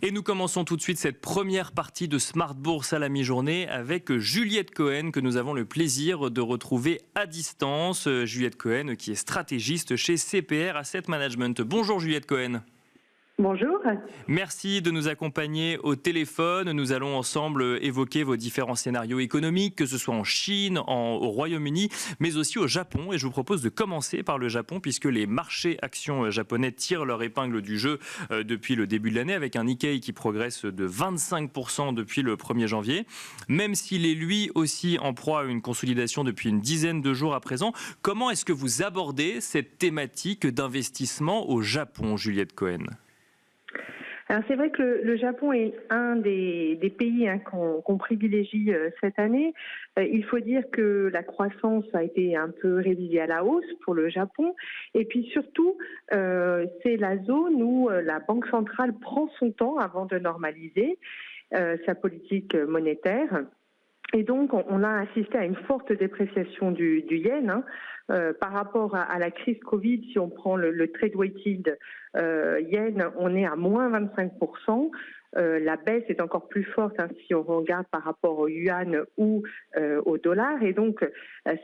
Et nous commençons tout de suite cette première partie de Smart Bourse à la mi-journée avec Juliette Cohen que nous avons le plaisir de retrouver à distance. Juliette Cohen qui est stratégiste chez CPR Asset Management. Bonjour Juliette Cohen. Bonjour. Merci de nous accompagner au téléphone. Nous allons ensemble évoquer vos différents scénarios économiques, que ce soit en Chine, au Royaume-Uni, mais aussi au Japon. Et je vous propose de commencer par le Japon, puisque les marchés actions japonais tirent leur épingle du jeu depuis le début de l'année, avec un Nikkei qui progresse de 25% depuis le 1er janvier. Même s'il est lui aussi en proie à une consolidation depuis une dizaine de jours à présent, comment est-ce que vous abordez cette thématique d'investissement au Japon, Juliette Cohen ? Alors c'est vrai que le Japon est un des pays qu'on privilégie cette année. Il faut dire que la croissance a été un peu révisée à la hausse pour le Japon. Et puis surtout, c'est la zone où la Banque centrale prend son temps avant de normaliser sa politique monétaire. Et donc, on a assisté à une forte dépréciation du yen par rapport à la crise Covid. Si on prend le trade weighted yen, on est à moins 25%. La baisse est encore plus forte si on regarde par rapport au yuan ou au dollar. Et donc,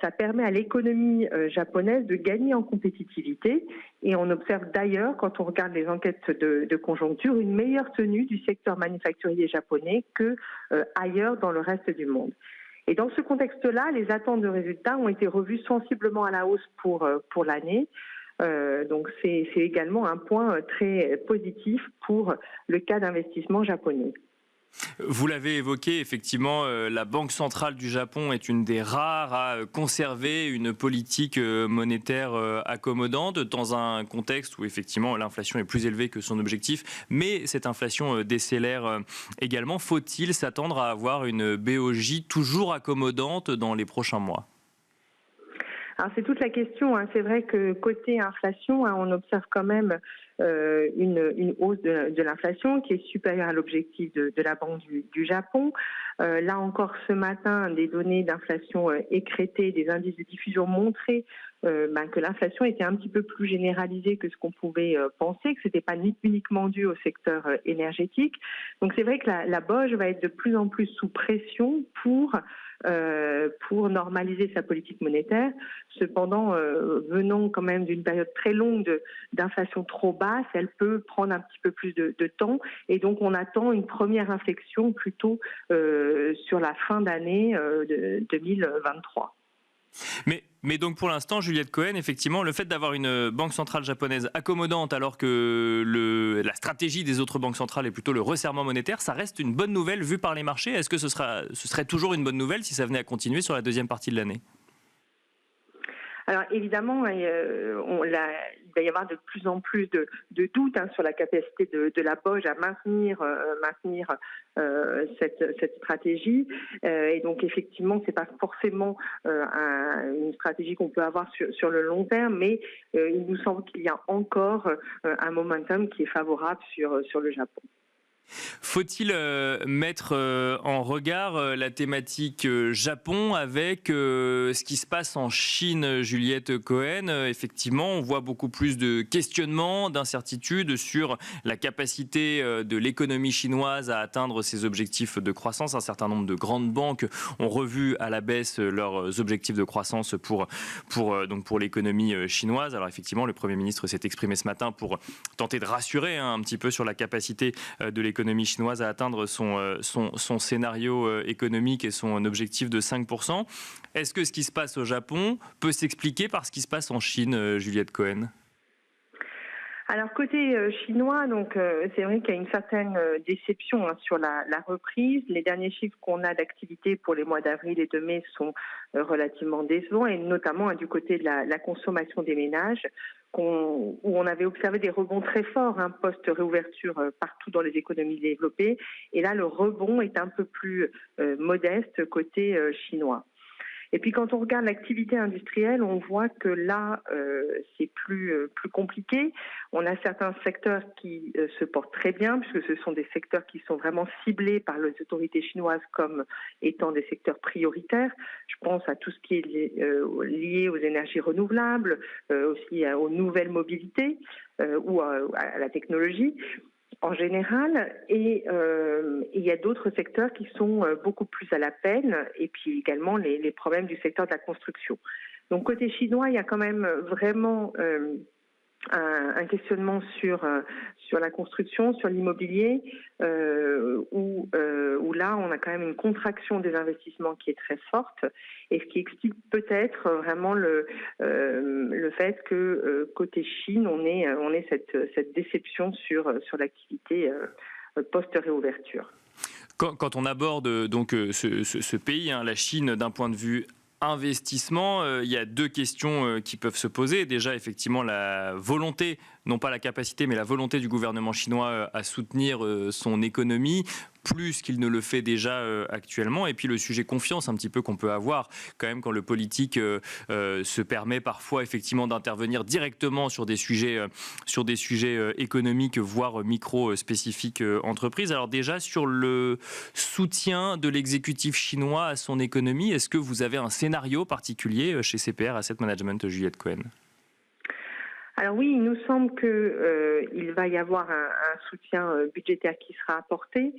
ça permet à l'économie japonaise de gagner en compétitivité. Et on observe d'ailleurs, quand on regarde les enquêtes de conjoncture, une meilleure tenue du secteur manufacturier japonais que ailleurs dans le reste du monde. Et dans ce contexte-là, les attentes de résultats ont été revues sensiblement à la hausse pour l'année. Donc c'est également un point très positif pour le cas d'investissement japonais. Vous l'avez évoqué, effectivement, la Banque centrale du Japon est une des rares à conserver une politique monétaire accommodante dans un contexte où effectivement l'inflation est plus élevée que son objectif, mais cette inflation décélère également. Faut-il s'attendre à avoir une BOJ toujours accommodante dans les prochains mois ? Alors c'est toute la question. C'est vrai que côté inflation, on observe quand même une hausse de l'inflation qui est supérieure à l'objectif de la Banque du Japon. Là encore ce matin, des données d'inflation écrétées, des indices de diffusion montraient que l'inflation était un petit peu plus généralisée que ce qu'on pouvait penser, que c'était pas uniquement dû au secteur énergétique. Donc c'est vrai que la BOJ va être de plus en plus sous pression pour normaliser sa politique monétaire. Cependant, venant quand même d'une période très longue d'inflation trop basse, elle peut prendre un petit peu plus de temps. Et donc, on attend une première inflexion plutôt sur la fin d'année de 2023. Mais donc pour l'instant, Juliette Cohen, effectivement, le fait d'avoir une banque centrale japonaise accommodante alors que la stratégie des autres banques centrales est plutôt le resserrement monétaire, ça reste une bonne nouvelle vue par les marchés. Est-ce que ce serait toujours une bonne nouvelle si ça venait à continuer sur la deuxième partie de l'année ? Alors évidemment, il va y avoir de plus en plus de doutes sur la capacité de la BOJ à maintenir cette stratégie. Et donc effectivement, c'est pas forcément une stratégie qu'on peut avoir sur le long terme, mais il nous semble qu'il y a encore un momentum qui est favorable sur le Japon. Faut-il mettre en regard la thématique Japon avec ce qui se passe en Chine, Juliette Cohen ? Effectivement, on voit beaucoup plus de questionnements, d'incertitudes sur la capacité de l'économie chinoise à atteindre ses objectifs de croissance. Un certain nombre de grandes banques ont revu à la baisse leurs objectifs de croissance pour l'économie chinoise. Alors effectivement, le Premier ministre s'est exprimé ce matin pour tenter de rassurer un petit peu sur la capacité de l'économie chinoise à atteindre son scénario économique et son objectif de 5%. Est-ce que ce qui se passe au Japon peut s'expliquer par ce qui se passe en Chine, Juliette Cohen ? Alors côté chinois, donc c'est vrai qu'il y a une certaine déception sur la reprise. Les derniers chiffres qu'on a d'activité pour les mois d'avril et de mai sont relativement décevants, et notamment du côté de la consommation des ménages, où on avait observé des rebonds très forts post-réouverture partout dans les économies développées. Et là, le rebond est un peu plus modeste côté chinois. Et puis quand on regarde l'activité industrielle, on voit que là, c'est plus compliqué. On a certains secteurs qui se portent très bien, puisque ce sont des secteurs qui sont vraiment ciblés par les autorités chinoises comme étant des secteurs prioritaires. Je pense à tout ce qui est lié aux énergies renouvelables, aussi aux nouvelles mobilités ou à la technologie. en général, et il y a d'autres secteurs qui sont beaucoup plus à la peine, et puis également les problèmes du secteur de la construction. Donc côté chinois, il y a quand même vraiment un questionnement sur la construction, sur l'immobilier, où là on a quand même une contraction des investissements qui est très forte, et ce qui explique peut-être vraiment le fait que côté Chine on ait cette déception sur l'activité post-réouverture. Quand on aborde donc ce pays, hein, la Chine, d'un point de vue investissement, il y a deux questions qui peuvent se poser. Déjà, effectivement, la volonté, non pas la capacité, mais la volonté du gouvernement chinois à soutenir son économie, plus qu'il ne le fait déjà actuellement. Et puis le sujet confiance un petit peu qu'on peut avoir quand même quand le politique se permet parfois effectivement d'intervenir directement sur des sujets économiques, voire micro-spécifiques entreprises. Alors déjà, sur le soutien de l'exécutif chinois à son économie, est-ce que vous avez un scénario particulier chez CPR Asset Management, Juliette Cohen? Alors oui, il nous semble qu'il va y avoir un soutien budgétaire qui sera apporté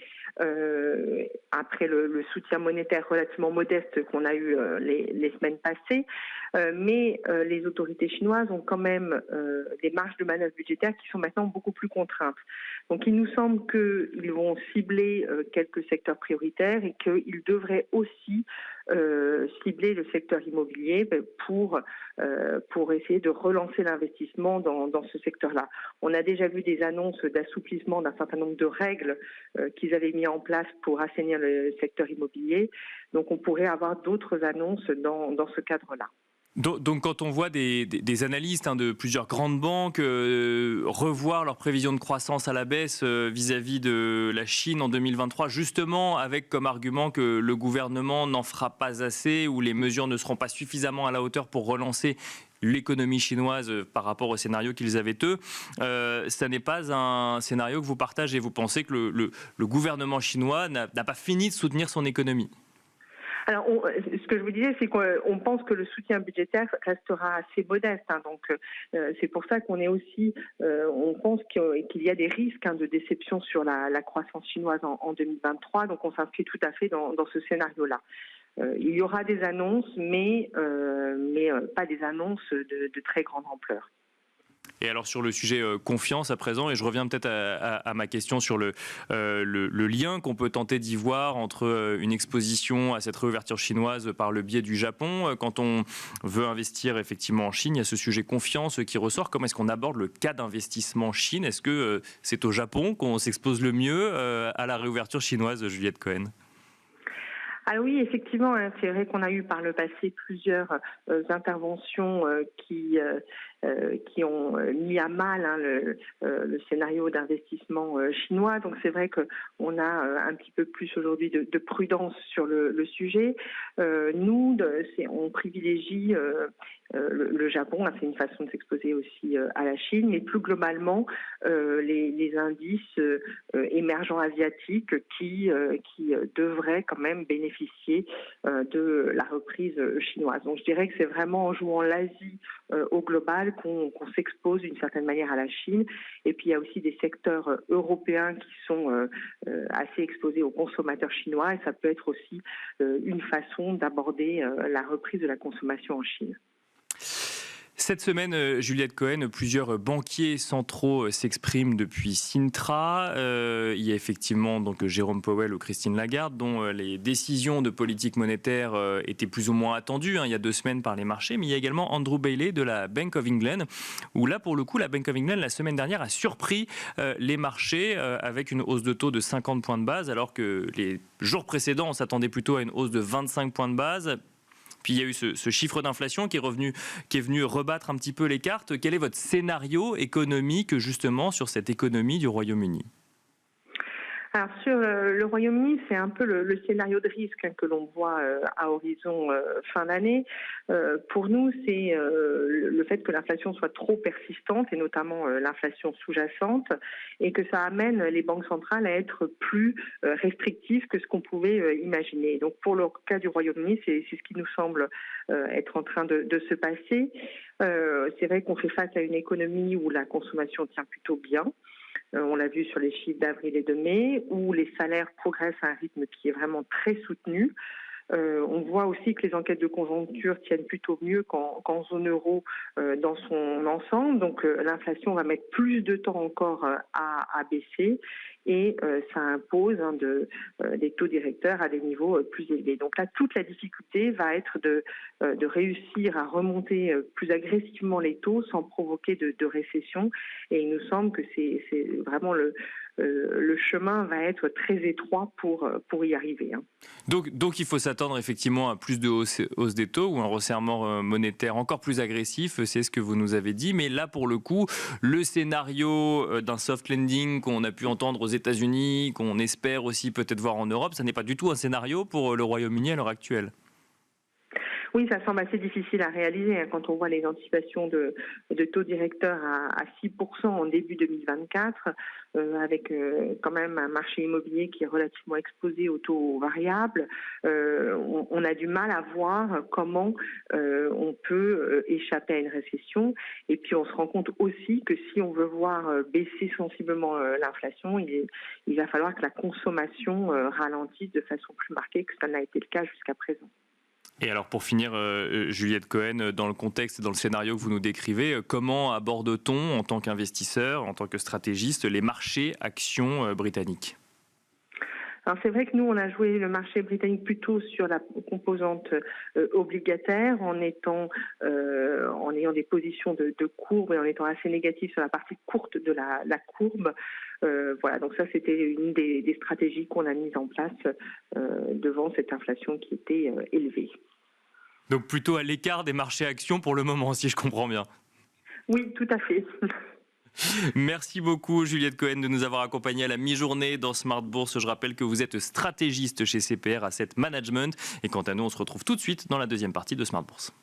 après le soutien monétaire relativement modeste qu'on a eu les semaines passées. Mais les autorités chinoises ont quand même des marges de manœuvre budgétaires qui sont maintenant beaucoup plus contraintes. Donc il nous semble qu'ils vont cibler quelques secteurs prioritaires et qu'ils devraient aussi cibler le secteur immobilier pour essayer de relancer l'investissement dans ce secteur-là. On a déjà vu des annonces d'assouplissement d'un certain nombre de règles qu'ils avaient mis en place pour assainir le secteur immobilier. Donc on pourrait avoir d'autres annonces dans ce cadre-là. Donc quand on voit des analystes de plusieurs grandes banques revoir leurs prévisions de croissance à la baisse vis-à-vis de la Chine en 2023, justement avec comme argument que le gouvernement n'en fera pas assez ou les mesures ne seront pas suffisamment à la hauteur pour relancer l'économie chinoise par rapport au scénario qu'ils avaient eux, ça n'est pas un scénario que vous partagez. Vous pensez que le gouvernement chinois n'a pas fini de soutenir son économie? Alors, ce que je vous disais, c'est qu'on pense que le soutien budgétaire restera assez modeste. Donc, c'est pour ça qu'on est aussi, on pense qu'il y a des risques de déception sur la croissance chinoise en 2023. Donc, on s'inscrit tout à fait dans ce scénario-là. Il y aura des annonces, mais pas des annonces de très grande ampleur. Et alors sur le sujet confiance à présent, et je reviens peut-être à ma question sur le lien qu'on peut tenter d'y voir entre une exposition à cette réouverture chinoise par le biais du Japon. Quand on veut investir effectivement en Chine, il y a ce sujet confiance qui ressort. Comment est-ce qu'on aborde le cas d'investissement Chine? Est-ce que c'est au Japon qu'on s'expose le mieux à la réouverture chinoise, Juliette Cohen? Ah oui, effectivement, c'est vrai qu'on a eu par le passé plusieurs interventions qui ont mis à mal le scénario d'investissement chinois. Donc c'est vrai qu'on a un petit peu plus aujourd'hui de prudence sur le sujet. Nous, on privilégie le Japon, c'est une façon de s'exposer aussi à la Chine, mais plus globalement les indices émergents asiatiques qui devraient quand même bénéficier de la reprise chinoise. Donc je dirais que c'est vraiment en jouant l'Asie au global qu'on s'expose d'une certaine manière à la Chine. Et puis il y a aussi des secteurs européens qui sont assez exposés aux consommateurs chinois, et ça peut être aussi une façon d'aborder la reprise de la consommation en Chine. Cette semaine, Juliette Cohen, plusieurs banquiers centraux s'expriment depuis Sintra. Il y a effectivement donc Jérôme Powell ou Christine Lagarde, dont les décisions de politique monétaire étaient plus ou moins attendues il y a 2 semaines par les marchés. Mais il y a également Andrew Bailey de la Bank of England, où là, pour le coup, la Bank of England, la semaine dernière, a surpris les marchés avec une hausse de taux de 50 points de base, alors que les jours précédents, on s'attendait plutôt à une hausse de 25 points de base. Puis il y a eu ce chiffre d'inflation qui est venu rebattre un petit peu les cartes. Quel est votre scénario économique justement sur cette économie du Royaume-Uni ? Alors sur le Royaume-Uni, c'est un peu le scénario de risque que l'on voit à horizon fin d'année. Pour nous, c'est le fait que l'inflation soit trop persistante, et notamment l'inflation sous-jacente, et que ça amène les banques centrales à être plus restrictives que ce qu'on pouvait imaginer. Donc pour le cas du Royaume-Uni, c'est ce qui nous semble être en train de se passer. C'est vrai qu'on fait face à une économie où la consommation tient plutôt bien. On l'a vu sur les chiffres d'avril et de mai, où les salaires progressent à un rythme qui est vraiment très soutenu. On voit aussi que les enquêtes de conjoncture tiennent plutôt mieux qu'en zone euro dans son ensemble. Donc l'inflation va mettre plus de temps encore à baisser et ça impose des taux directeurs à des niveaux plus élevés. Donc là, toute la difficulté va être de réussir à remonter plus agressivement les taux sans provoquer de récession. Et il nous semble que c'est vraiment le chemin va être très étroit pour y arriver. Donc il faut s'attendre effectivement à plus de hausse des taux ou un resserrement monétaire encore plus agressif, c'est ce que vous nous avez dit. Mais là, pour le coup, le scénario d'un soft landing qu'on a pu entendre aux États-Unis, qu'on espère aussi peut-être voir en Europe, ça n'est pas du tout un scénario pour le Royaume-Uni à l'heure actuelle. Oui, ça semble assez difficile à réaliser quand on voit les anticipations de taux directeurs à 6% en début 2024, avec quand même un marché immobilier qui est relativement exposé aux taux variables. On a du mal à voir comment on peut échapper à une récession. Et puis on se rend compte aussi que si on veut voir baisser sensiblement l'inflation, il va falloir que la consommation ralentisse de façon plus marquée que ça n'a été le cas jusqu'à présent. Et alors pour finir, Juliette Cohen, dans le contexte et dans le scénario que vous nous décrivez, comment aborde-t-on en tant qu'investisseur, en tant que stratégiste, les marchés actions britanniques ? Alors c'est vrai que nous, on a joué le marché britannique plutôt sur la composante obligataire, en ayant des positions de courbe et en étant assez négatif sur la partie courte de la courbe. Voilà, donc ça c'était une des stratégies qu'on a mises en place devant cette inflation qui était élevée. Donc plutôt à l'écart des marchés actions pour le moment, si je comprends bien. Oui, tout à fait. Merci beaucoup Juliette Cohen de nous avoir accompagnés à la mi-journée dans Smart Bourse. Je rappelle que vous êtes stratégiste chez CPR Asset Management. Et quant à nous, on se retrouve tout de suite dans la deuxième partie de Smart Bourse.